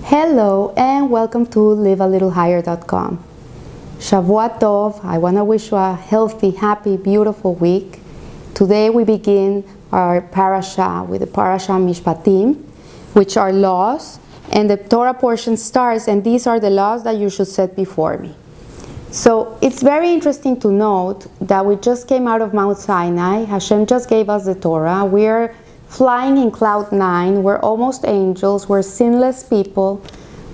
Hello and welcome to livealittlehigher.com. Shavua Tov, I want to wish you a healthy, happy, beautiful week. Today we begin our parasha with the parasha Mishpatim, which are laws, and the Torah portion starts, and these are the laws that you should set before me. So it's very interesting to note that we just came out of Mount Sinai. Hashem just gave us the Torah. We're flying in cloud 9. We're almost angels. We're sinless people.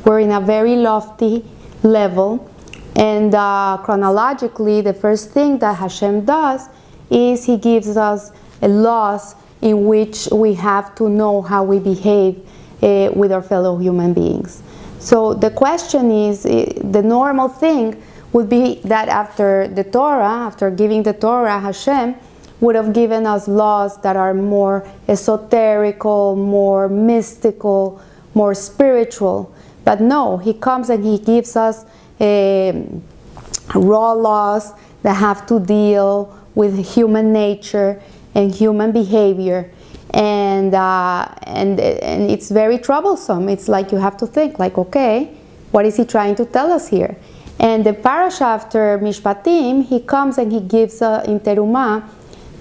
We're in a very lofty level. And chronologically, the first thing that Hashem does is He gives us laws in which we have to know how we behave with our fellow human beings. So the question is, the normal thing would be that after the Torah, after giving the Torah, Hashem would have given us laws that are more esoterical, more mystical, more spiritual. But no, He comes and He gives us raw laws that have to deal with human nature and human behavior. And it's very troublesome. It's like you have to think, like, okay, what is He trying to tell us here? And the parasha after Mishpatim, He comes and He gives in Terumah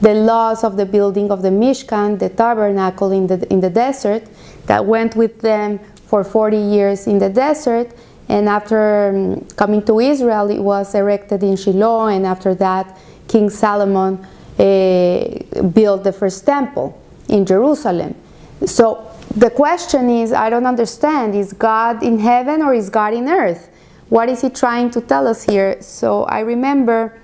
the laws of the building of the Mishkan, the tabernacle in the desert, that went with them for 40 years in the desert. And after coming to Israel, it was erected in Shiloh, and after that, King Solomon built the first temple in Jerusalem. So the question is, I don't understand, is God in heaven or is God in earth? What is He trying to tell us here? So I remember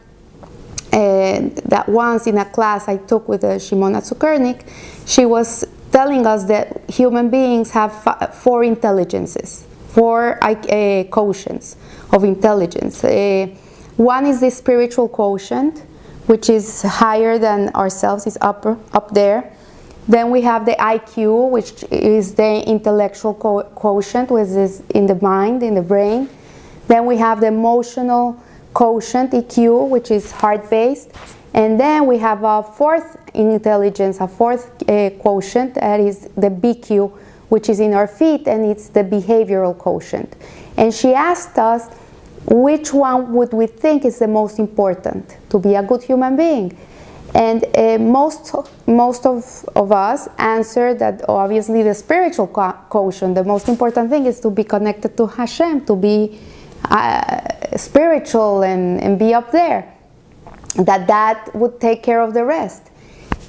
that once in a class I took with Shimona Zukernik, she was telling us that human beings have four intelligences, four quotients of intelligence. One is the spiritual quotient, which is higher than ourselves, is up there. Then we have the IQ, which is the intellectual quotient, which is in the mind, in the brain. Then we have the emotional quotient, EQ, which is heart-based. And then we have a fourth intelligence, a fourth quotient, that is the BQ, which is in our feet, and it's the behavioral quotient. And she asked us, which one would we think is the most important to be a good human being? And most of us answered that obviously the spiritual quotient, the most important thing is to be connected to Hashem, to be spiritual and be up there, that would take care of the rest.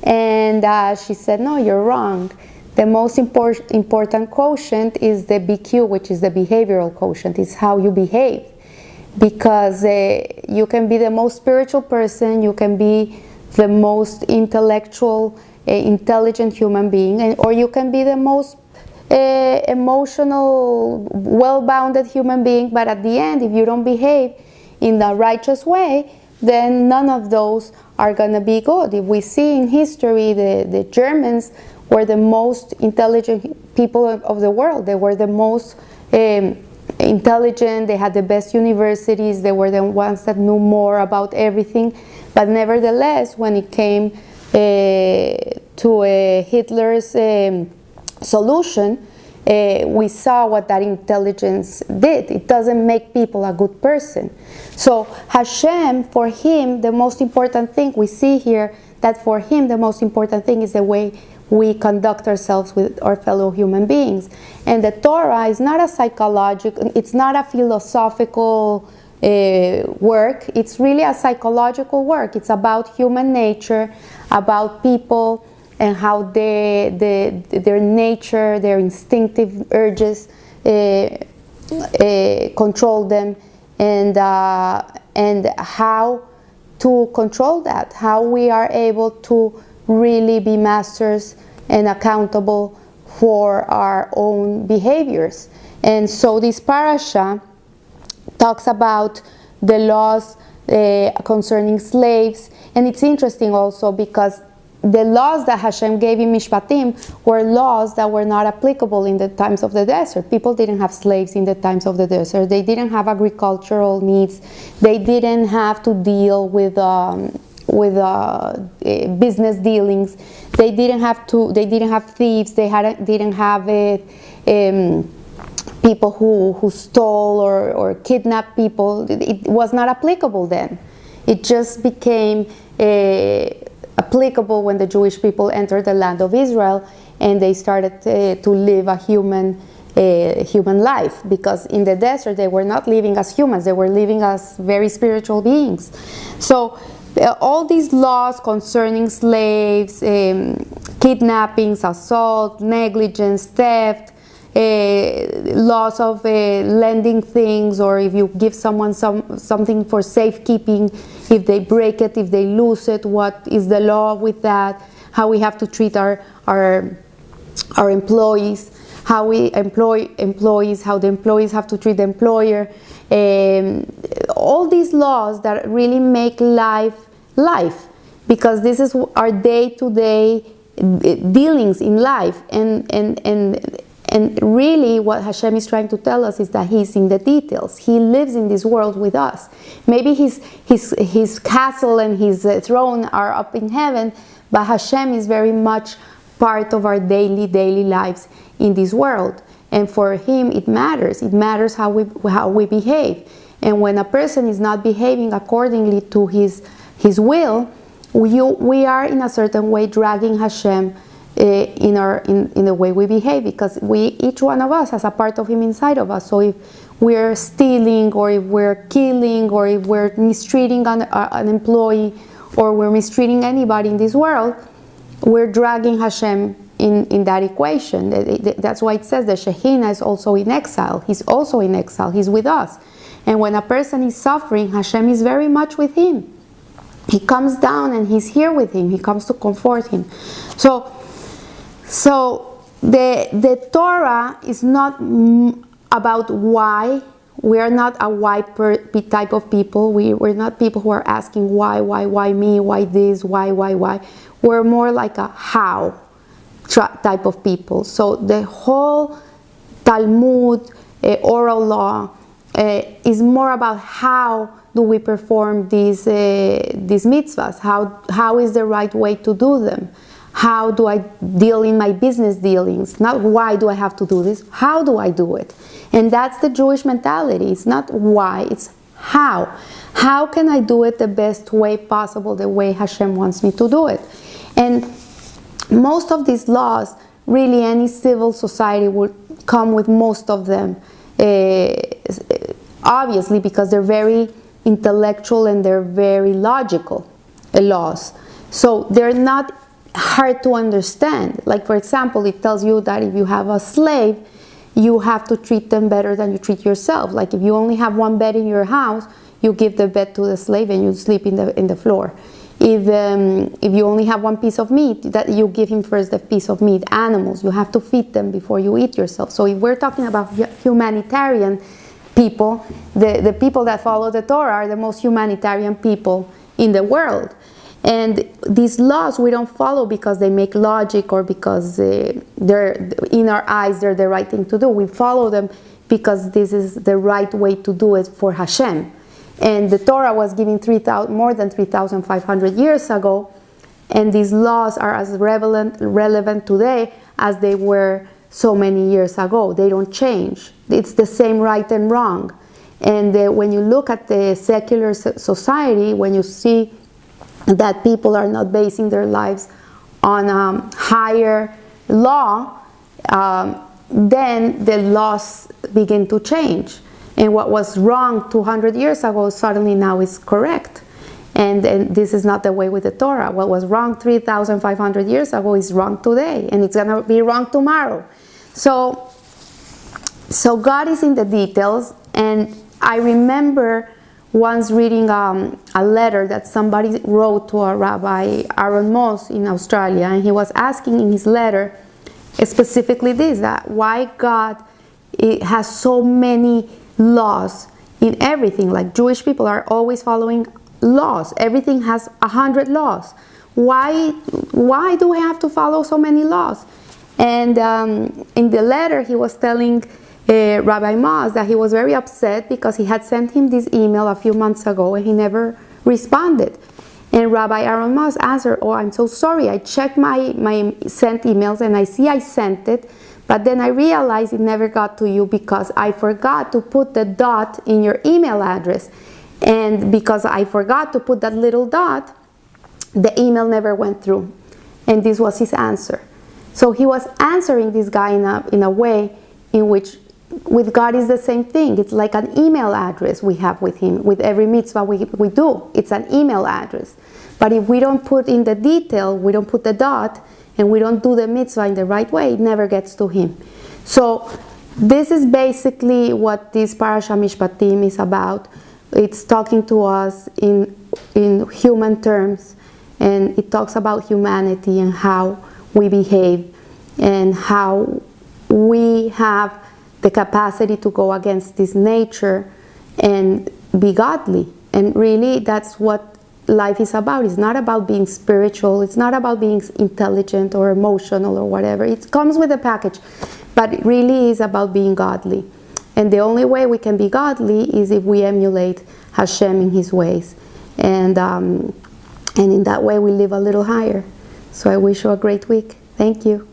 And she said, no, you're wrong. The most important quotient is the BQ, which is the behavioral quotient. It's how you behave, because you can be the most spiritual person, you can be the most intellectual, intelligent human being, or you can be the most emotional, well-bounded human being, but at the end, if you don't behave in the righteous way, then none of those are going to be good. If we see in history, the Germans were the most intelligent people of the world. They were the most intelligent, they had the best universities, they were the ones that knew more about everything. But nevertheless, when it came to Hitler's solution, we saw what that intelligence did. It doesn't make people a good person. So Hashem, for Him, the most important thing we see here, that for Him the most important thing is the way we conduct ourselves with our fellow human beings. And the Torah is not a psychological, it's not a philosophical work. It's really a psychological work. It's about human nature, about people, and how their nature, their instinctive urges control them, and how to control that, how we are able to really be masters and accountable for our own behaviors. And so this parasha talks about the laws concerning slaves, and it's interesting also because the laws that Hashem gave in Mishpatim were laws that were not applicable in the times of the desert. People didn't have slaves in the times of the desert. They didn't have agricultural needs. They didn't have to deal with business dealings. They didn't have thieves. They didn't have people who stole or kidnapped people. It was not applicable then. It just became applicable when the Jewish people entered the land of Israel and they started to live a human life, because in the desert they were not living as humans, they were living as very spiritual beings. So all these laws concerning slaves, kidnappings, assault, negligence, theft, laws of lending things, or if you give someone something for safekeeping, if they break it, if they lose it, what is the law with that, how we have to treat our employees, how we employ employees, how the employees have to treat the employer, all these laws that really make life, because this is our day-to-day dealings in life, and really what Hashem is trying to tell us is that He's in the details. He lives in this world with us. Maybe his castle and His throne are up in heaven, but Hashem is very much part of our daily lives in this world. And for Him it matters. It matters how we behave. And when a person is not behaving accordingly to His will, we are in a certain way dragging Hashem in the way we behave, because each one of us has a part of Him inside of us. So if we're stealing, or if we're killing, or if we're mistreating an employee, or we're mistreating anybody in this world, we're dragging Hashem in that equation. That's why it says that Shekhinah is also in exile. He's also in exile. He's with us. And when a person is suffering, Hashem is very much with him. He comes down and He's here with him. He comes to comfort him. So the Torah is not about why. We are not a why type of people. We're not people who are asking why me, why this, why. We're more like a how type of people. So the whole Talmud, oral law, is more about how do we perform these mitzvahs? How is the right way to do them? How do I deal in my business dealings? Not why do I have to do this, how do I do it? And that's the Jewish mentality. It's not why, it's how. How can I do it the best way possible, the way Hashem wants me to do it? And most of these laws, really any civil society would come with most of them, obviously because they're very intellectual and they're very logical laws. So they're not hard to understand. Like, for example, it tells you that if you have a slave, you have to treat them better than you treat yourself. Like, if you only have one bed in your house, you give the bed to the slave and you sleep in the floor. If you only have one piece of meat, that you give him first the piece of meat. Animals, you have to feed them before you eat yourself. So if we're talking about humanitarian people, the people that follow the Torah are the most humanitarian people in the world. And these laws we don't follow because they make logic or because they're in our eyes they're the right thing to do. We follow them because this is the right way to do it for Hashem. And the Torah was given more than 3,500 years ago, and these laws are as relevant today as they were so many years ago. They don't change. It's the same right and wrong. And when you look at the secular society, when you see that people are not basing their lives on higher law, then the laws begin to change. And what was wrong 200 years ago suddenly now is correct. And this is not the way with the Torah. What was wrong 3,500 years ago is wrong today, and it's going to be wrong tomorrow. So God is in the details. And I remember once reading a letter that somebody wrote to a Rabbi Aaron Moss in Australia, and he was asking in his letter specifically this, that why God has so many laws in everything. Like, Jewish people are always following laws. Everything has 100 laws. Why do we have to follow so many laws? And in the letter he was telling Rabbi Moss that he was very upset because he had sent him this email a few months ago and he never responded. And Rabbi Aaron Moss answered, "Oh, I'm so sorry. I checked my sent emails and I see I sent it, But then I realized it never got to you because I forgot to put the dot in your email address. And because I forgot to put that little dot, the email never went through. And this was his answer. So he was answering this guy in a way in which with God is the same thing. It's like an email address we have with him. With every mitzvah we do, it's an email address. But if we don't put in the detail, we don't put the dot, and we don't do the mitzvah in the right way, it never gets to him. So this is basically what this Parasha Mishpatim is about. It's talking to us in human terms, and it talks about humanity and how we behave and how we have the capacity to go against this nature and be godly. And really that's what life is about. It's not about being spiritual, it's not about being intelligent or emotional or whatever. It comes with a package, but it really is about being godly. And the only way we can be godly is if we emulate Hashem in his ways, and in that way we live a little higher. So I wish you a great week. Thank you.